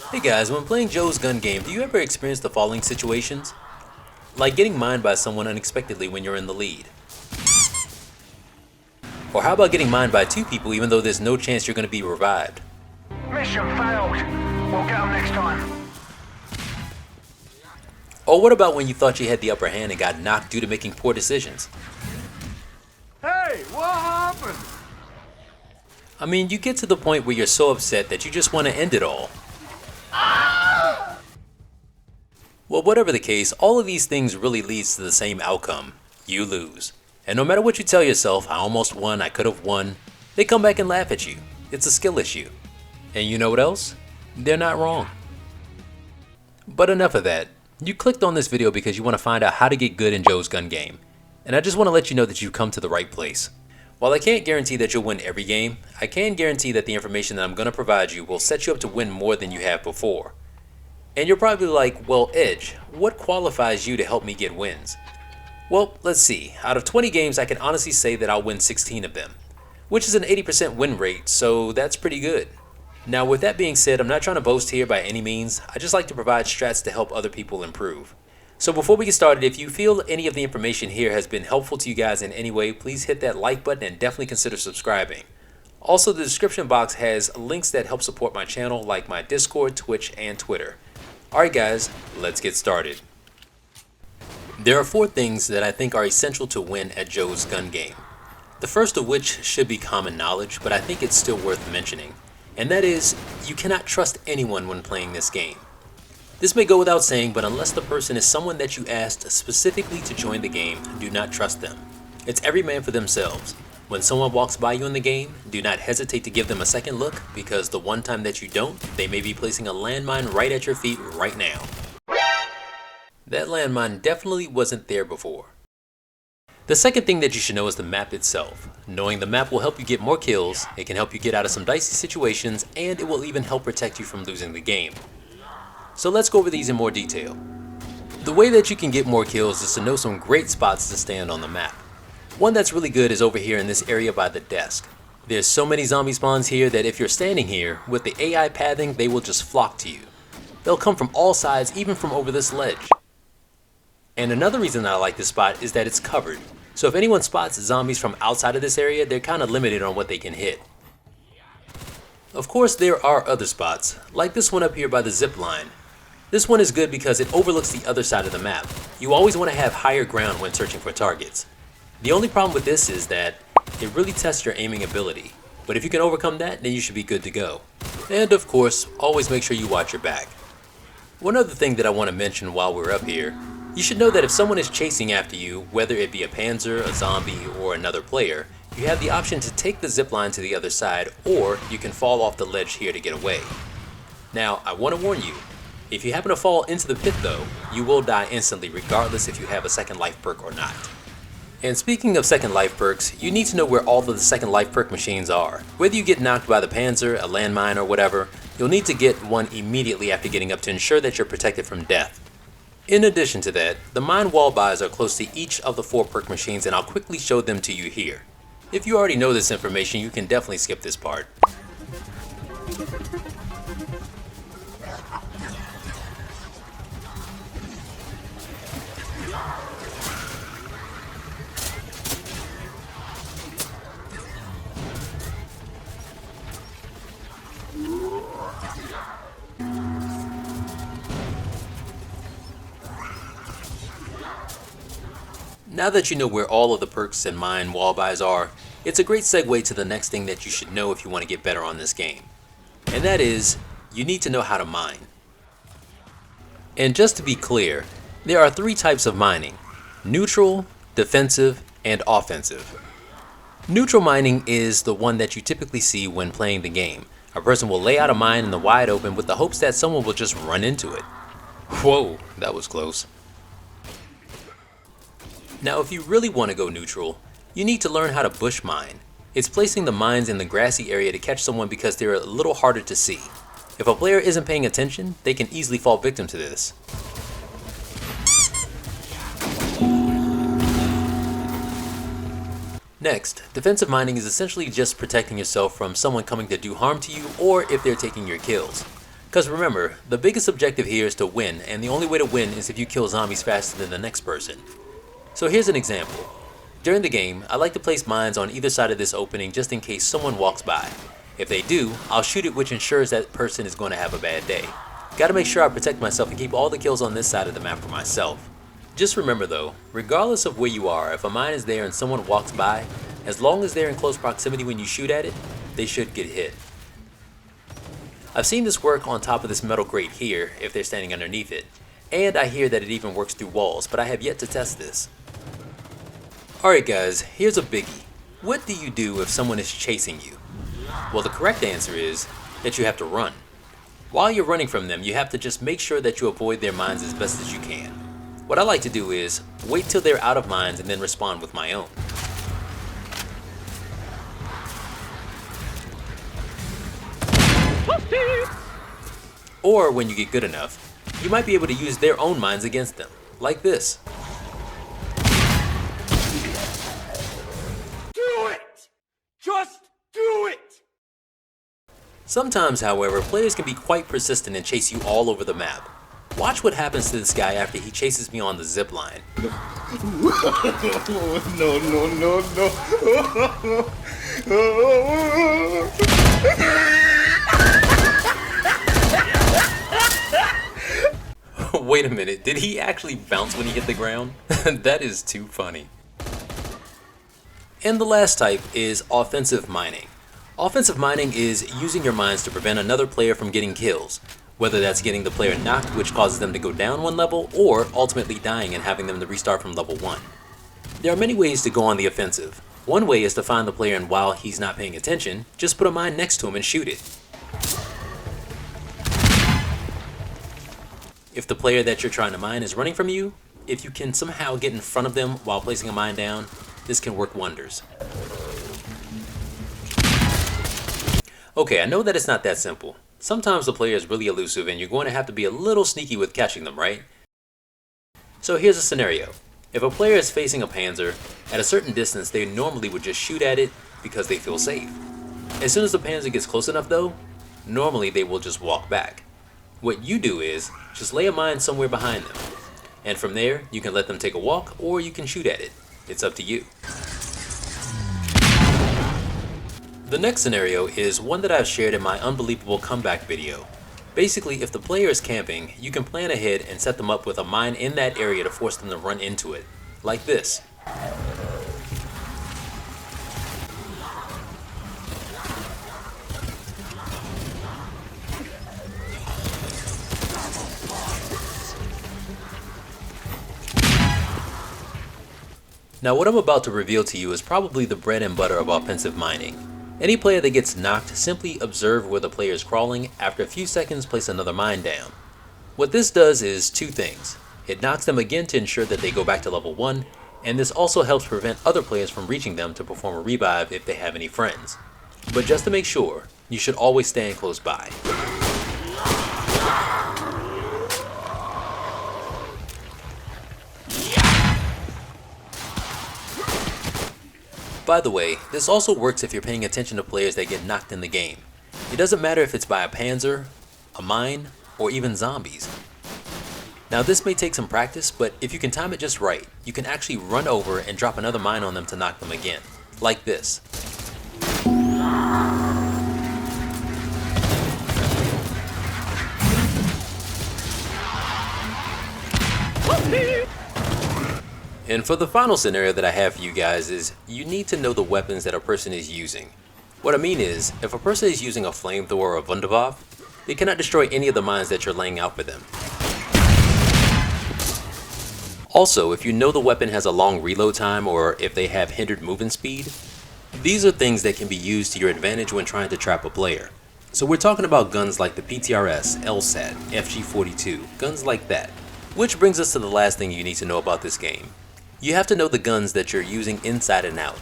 Hey guys, when playing Joe's gun game, do you ever experience the following situations? Like getting mined by someone unexpectedly when you're in the lead. Or how about getting mined by two people even though there's no chance you're going to be revived? Mission failed. We'll get them next time. Or what about when you thought you had the upper hand and got knocked due to making poor decisions? Hey, what happened? I mean, you get to the point where you're so upset that you just want to end it all. Well, whatever the case, all of these things really leads to the same outcome. You lose. And no matter what you tell yourself, I almost won, I could have won, they come back and laugh at you. It's a skill issue. And you know what else? They're not wrong. But enough of that. You clicked on this video because you want to find out how to get good in Joe's gun game. And I just want to let you know that you've come to the right place. While I can't guarantee that you'll win every game, I can guarantee that the information that I'm going to provide you will set you up to win more than you have before. And you're probably like, well, Edge, what qualifies you to help me get wins? Well, let's see. Out of 20 games, I can honestly say that I'll win 16 of them, which is an 80% win rate, so that's pretty good. Now, with that being said, I'm not trying to boast here by any means. I just like to provide strats to help other people improve. So before we get started, if you feel any of the information here has been helpful to you guys in any way, please hit that like button and definitely consider subscribing. Also, the description box has links that help support my channel, like my Discord, Twitch, and Twitter. Alright guys, let's get started. There are 4 things that I think are essential to win at Joe's gun game. The first of which should be common knowledge, but I think it's still worth mentioning. And that is, you cannot trust anyone when playing this game. This may go without saying, but unless the person is someone that you asked specifically to join the game, do not trust them. It's every man for themselves. When someone walks by you in the game, do not hesitate to give them a second look, because the one time that you don't, they may be placing a landmine right at your feet right now. That landmine definitely wasn't there before. The second thing that you should know is the map itself. Knowing the map will help you get more kills, it can help you get out of some dicey situations, and it will even help protect you from losing the game. So let's go over these in more detail. The way that you can get more kills is to know some great spots to stand on the map. One that's really good is over here in this area by the desk. There's so many zombie spawns here that if you're standing here, with the AI pathing, they will just flock to you. They'll come from all sides, even from over this ledge. And another reason that I like this spot is that it's covered. So if anyone spots zombies from outside of this area, they're kind of limited on what they can hit. Of course, there are other spots, like this one up here by the zip line. This one is good because it overlooks the other side of the map. You always want to have higher ground when searching for targets. The only problem with this is that it really tests your aiming ability, but if you can overcome that, then you should be good to go. And of course, always make sure you watch your back. One other thing that I want to mention while we're up here, you should know that if someone is chasing after you, whether it be a panzer, a zombie, or another player, you have the option to take the zipline to the other side, or you can fall off the ledge here to get away. Now, I want to warn you, if you happen to fall into the pit though, you will die instantly regardless if you have a second life perk or not. And speaking of second life perks, you need to know where all of the second life perk machines are. Whether you get knocked by the panzer, a landmine, or whatever, you'll need to get one immediately after getting up to ensure that you're protected from death. In addition to that, the mine wall buys are close to each of the 4 perk machines, and I'll quickly show them to you here. If you already know this information, you can definitely skip this part. Now that you know where all of the perks and mine wall buys are, it's a great segue to the next thing that you should know if you want to get better on this game. And that is, you need to know how to mine. And just to be clear, there are 3 types of mining: neutral, defensive, and offensive. Neutral mining is the one that you typically see when playing the game. A person will lay out a mine in the wide open with the hopes that someone will just run into it. Whoa, that was close. Now, if you really want to go neutral, you need to learn how to bush mine. It's placing the mines in the grassy area to catch someone because they're a little harder to see. If a player isn't paying attention, they can easily fall victim to this. Next, defensive mining is essentially just protecting yourself from someone coming to do harm to you or if they're taking your kills. Because remember, the biggest objective here is to win, and the only way to win is if you kill zombies faster than the next person. So here's an example. During the game, I like to place mines on either side of this opening just in case someone walks by. If they do, I'll shoot it, which ensures that person is going to have a bad day. Gotta make sure I protect myself and keep all the kills on this side of the map for myself. Just remember though, regardless of where you are, if a mine is there and someone walks by, as long as they're in close proximity when you shoot at it, they should get hit. I've seen this work on top of this metal grate here if they're standing underneath it, and I hear that it even works through walls, but I have yet to test this. Alright guys, here's a biggie. What do you do if someone is chasing you? Well, the correct answer is that you have to run. While you're running from them, you have to just make sure that you avoid their mines as best as you can. What I like to do is wait till they're out of mines and then respond with my own. Or when you get good enough, you might be able to use their own mines against them, like this. Do it! Just do it! Sometimes, however, players can be quite persistent and chase you all over the map. Watch what happens to this guy after he chases me on the zip line. Wait a minute, did he actually bounce when he hit the ground? That is too funny. And the last type is offensive mining. Offensive mining is using your mines to prevent another player from getting kills, whether that's getting the player knocked, which causes them to go down one level, or ultimately dying and having them to restart from level 1. There are many ways to go on the offensive. One way is to find the player and while he's not paying attention, just put a mine next to him and shoot it. If the player that you're trying to mine is running from you, if you can somehow get in front of them while placing a mine down, this can work wonders. Okay, I know that it's not that simple. Sometimes the player is really elusive and you're going to have to be a little sneaky with catching them, right? So here's a scenario. If a player is facing a panzer, at a certain distance they normally would just shoot at it because they feel safe. As soon as the panzer gets close enough though, normally they will just walk back. What you do is just lay a mine somewhere behind them, and from there you can let them take a walk or you can shoot at it. It's up to you. The next scenario is one that I've shared in my unbelievable comeback video. Basically, if the player is camping, you can plan ahead and set them up with a mine in that area to force them to run into it, like this. Now what I'm about to reveal to you is probably the bread and butter of offensive mining. Any player that gets knocked, simply observe where the player is crawling, after a few seconds place another mine down. What this does is two things. It knocks them again to ensure that they go back to level 1, and this also helps prevent other players from reaching them to perform a revive if they have any friends. But just to make sure, you should always stand close by. By the way, this also works if you're paying attention to players that get knocked in the game. It doesn't matter if it's by a panzer, a mine, or even zombies. Now this may take some practice, but if you can time it just right, you can actually run over and drop another mine on them to knock them again, like this. And for the final scenario that I have for you guys is, you need to know the weapons that a person is using. What I mean is, if a person is using a flamethrower or a Wunderwaffe, they cannot destroy any of the mines that you're laying out for them. Also, if you know the weapon has a long reload time or if they have hindered movement speed, these are things that can be used to your advantage when trying to trap a player. So we're talking about guns like the PTRS, LSAT, FG42, guns like that. Which brings us to the last thing you need to know about this game. You have to know the guns that you're using inside and out.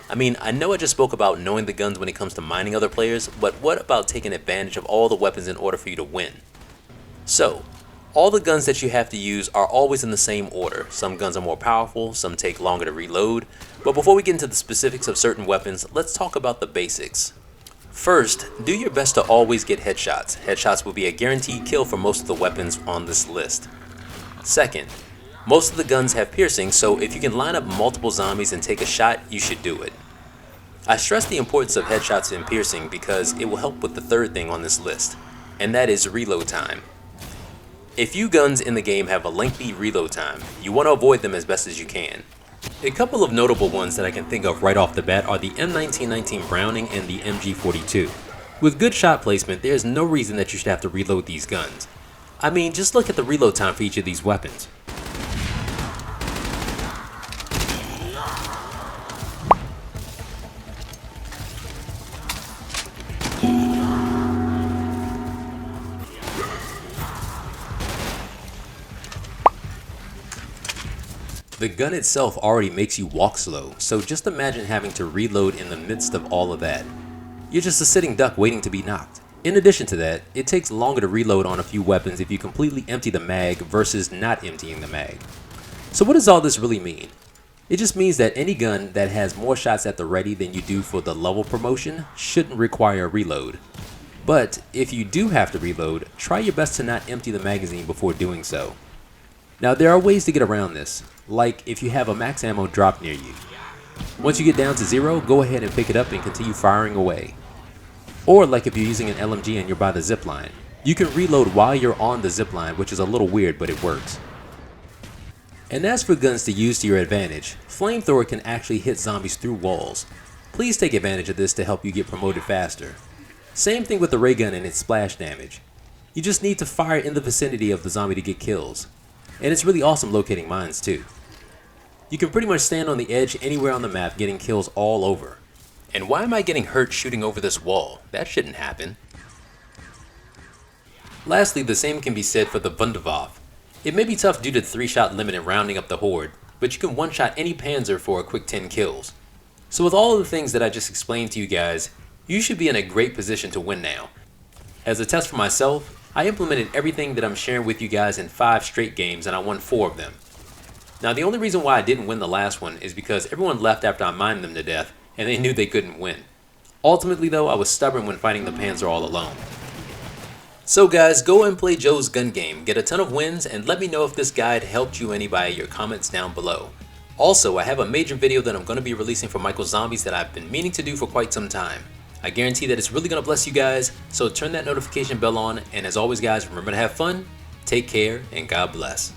I mean, I know I just spoke about knowing the guns when it comes to mining other players, but what about taking advantage of all the weapons in order for you to win? So, all the guns that you have to use are always in the same order. Some guns are more powerful, some take longer to reload, but before we get into the specifics of certain weapons, let's talk about the basics. First, do your best to always get headshots. Headshots will be a guaranteed kill for most of the weapons on this list. Second, most of the guns have piercing, so if you can line up multiple zombies and take a shot, you should do it. I stress the importance of headshots and piercing because it will help with the third thing on this list, and that is reload time. A few guns in the game have a lengthy reload time. You want to avoid them as best as you can. A couple of notable ones that I can think of right off the bat are the M1919 Browning and the MG42. With good shot placement, there is no reason that you should have to reload these guns. I mean, just look at the reload time for each of these weapons. The gun itself already makes you walk slow, so just imagine having to reload in the midst of all of that. You're just a sitting duck waiting to be knocked. In addition to that, it takes longer to reload on a few weapons if you completely empty the mag versus not emptying the mag. So what does all this really mean? It just means that any gun that has more shots at the ready than you do for the level promotion shouldn't require a reload. But if you do have to reload, try your best to not empty the magazine before doing so. Now there are ways to get around this, like if you have a max ammo drop near you. Once you get down to 0, go ahead and pick it up and continue firing away. Or like if you're using an LMG and you're by the zipline. You can reload while you're on the zipline, which is a little weird, but it works. And as for guns to use to your advantage, Flamethrower can actually hit zombies through walls. Please take advantage of this to help you get promoted faster. Same thing with the ray gun and its splash damage. You just need to fire in the vicinity of the zombie to get kills. And it's really awesome locating mines too. You can pretty much stand on the edge anywhere on the map getting kills all over. And why am I getting hurt shooting over this wall? That shouldn't happen. Lastly, the same can be said for the Wunderwaffe. It may be tough due to the 3-shot limit and rounding up the horde, but you can one-shot any Panzer for a quick 10 kills. So with all of the things that I just explained to you guys, you should be in a great position to win now. As a test for myself, I implemented everything that I'm sharing with you guys in 5 straight games and I won 4 of them. Now the only reason why I didn't win the last one is because everyone left after I mined them to death and they knew they couldn't win. Ultimately though, I was stubborn when fighting the Panzer all alone. So guys, go and play Joe's gun game, get a ton of wins, and let me know if this guide helped you any by your comments down below. Also, I have a major video that I'm going to be releasing for Michael Zombies that I've been meaning to do for quite some time. I guarantee that it's really going to bless you guys, so turn that notification bell on, and as always guys, remember to have fun, take care, and God bless.